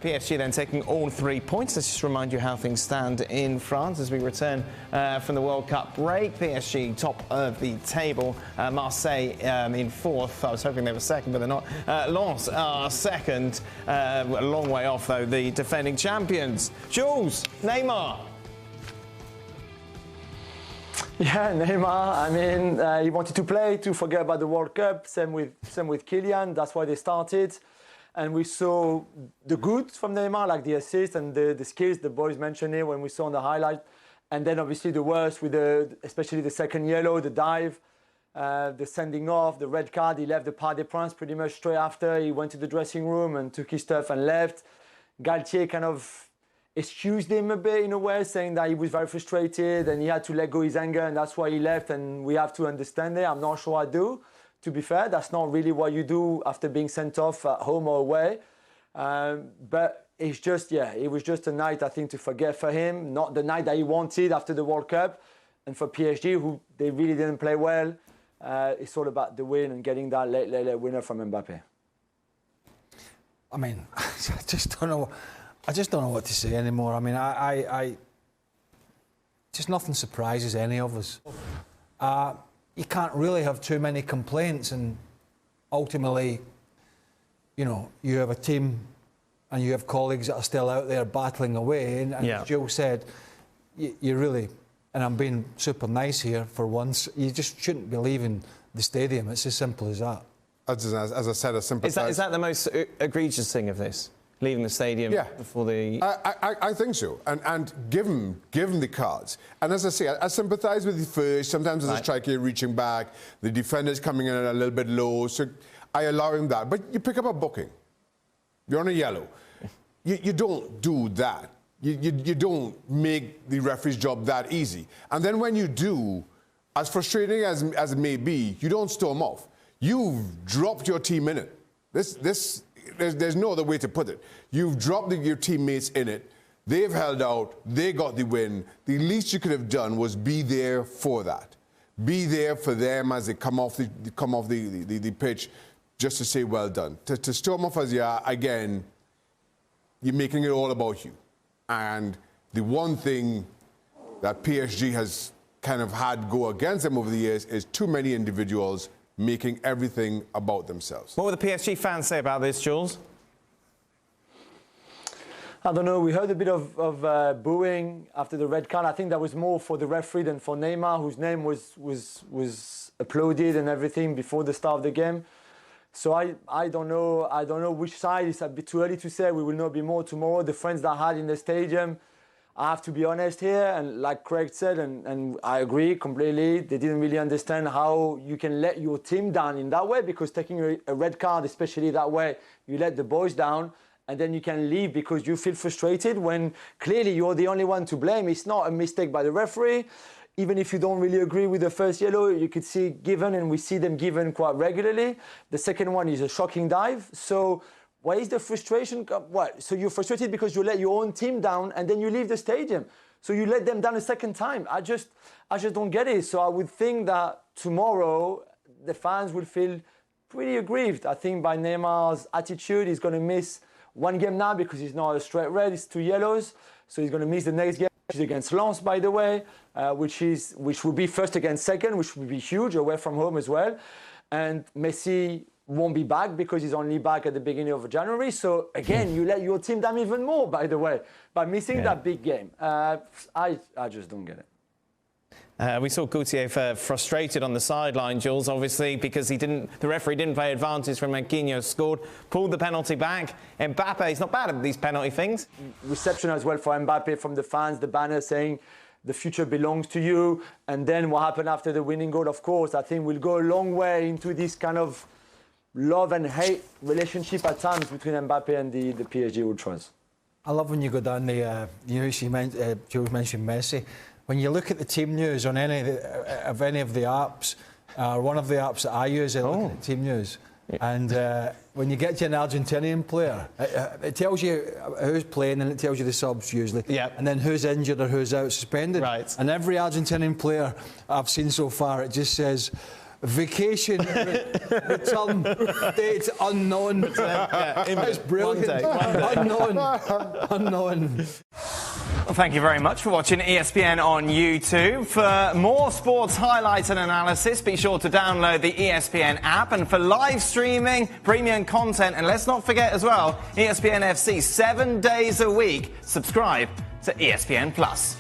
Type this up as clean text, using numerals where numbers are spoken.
PSG then taking all 3 points. Let's just remind you how things stand in France as we return from the World Cup break. PSG top of the table, Marseille in fourth. I was hoping they were second, but they're not. Lens are second, a long way off though, the defending champions. Jules, Neymar. Yeah, Neymar, I mean, he wanted to play, to forget about the World Cup. Same with Kylian, that's why they started. And we saw the good from Neymar, like the assist and the skills the boys mentioned here when we saw on the highlight. And then obviously the worst with especially the second yellow, the dive, the sending off, the red card. He left the Parc des Princes pretty much straight after. He went to the dressing room and took his stuff and left. Galtier kind of excused him a bit in a way, saying that he was very frustrated and he had to let go his anger and that's why he left. And we have to understand it. I'm not sure I do. To be fair, that's not really what you do after being sent off at home or away. But it's just, yeah, it was just a night, I think, to forget for him. Not the night that he wanted after the World Cup. And for PSG, who they really didn't play well, it's all about the win and getting that late winner from Mbappe. I mean, I just don't know what to say anymore. I mean, just nothing surprises any of us. You can't really have too many complaints, and ultimately, you know, you have a team and you have colleagues that are still out there battling away. And as Jill said, you really, and I'm being super nice here for once, you just shouldn't be leaving the stadium. It's as simple as that. As I said, as simple as Is that the most egregious thing of this? Leaving the stadium before the... I think so. And given the cards. And as I say, I sympathise with you first. Sometimes as a striker, you're reaching back. The defender's coming in a little bit low. So I allow him that. But you pick up a booking. You're on a yellow. You don't do that. You don't make the referee's job that easy. And then when you do, as frustrating as it may be, you don't storm off. You've dropped your team in it. There's no other way to put it. You've dropped your teammates in it. They've held out. They got the win. The least you could have done was be there for that. Be there for them as they come off the pitch, just to say well done. To storm off as you are, again, you're making it all about you. And the one thing that PSG has kind of had go against them over the years is too many individuals making everything about themselves. What will the PSG fans say about this, Jules? I don't know. We heard a bit of booing after the red card. I think that was more for the referee than for Neymar, whose name was applauded and everything before the start of the game. So I don't know. I don't know which side. It's a bit too early to say. We will know a bit more tomorrow. The friends that I had in the stadium, I have to be honest here, and like Craig said, and I agree completely, they didn't really understand how you can let your team down in that way, because taking a red card, especially that way, you let the boys down, and then you can leave because you feel frustrated when clearly you're the only one to blame. It's not a mistake by the referee. Even if you don't really agree with the first yellow, you could see given, and we see them given quite regularly. The second one is a shocking dive. So why is the frustration? What? So you're frustrated because you let your own team down and then you leave the stadium. So you let them down a second time. I just don't get it. So I would think that tomorrow the fans will feel pretty aggrieved. I think by Neymar's attitude, he's going to miss one game now because he's not a straight red, it's 2 yellows. So he's going to miss the next game, which is against Lens, by the way, which will be first against second, which will be huge, away from home as well. And Messi won't be back because he's only back at the beginning of January. So again, you let your team down even more, by the way, by missing that big game. I just don't get it. We saw Gautier frustrated on the sideline, Jules, obviously, because the referee didn't play advantage when Marquinhos scored, pulled the penalty back. Mbappe, he's not bad at these penalty things. Reception as well for Mbappe from the fans, the banner saying the future belongs to you. And then what happened after the winning goal, of course, I think will go a long way into this kind of love and hate relationship at times between Mbappe and the PSG ultras. I love when you go down the news. Jules mentioned Messi. When you look at the team news on any of the apps, one of the apps that I use, I look at the team news. And when you get to an Argentinian player, it tells you who's playing and it tells you the subs usually. Yep. And then who's injured or who's out suspended. Right. And every Argentinian player I've seen so far, it just says, vacation, return, date unknown. It's brilliant. Unknown. Well, thank you very much for watching ESPN on YouTube. For more sports highlights and analysis, be sure to download the ESPN app. And for live streaming, premium content, and let's not forget as well, ESPN FC 7 days a week. Subscribe to ESPN Plus.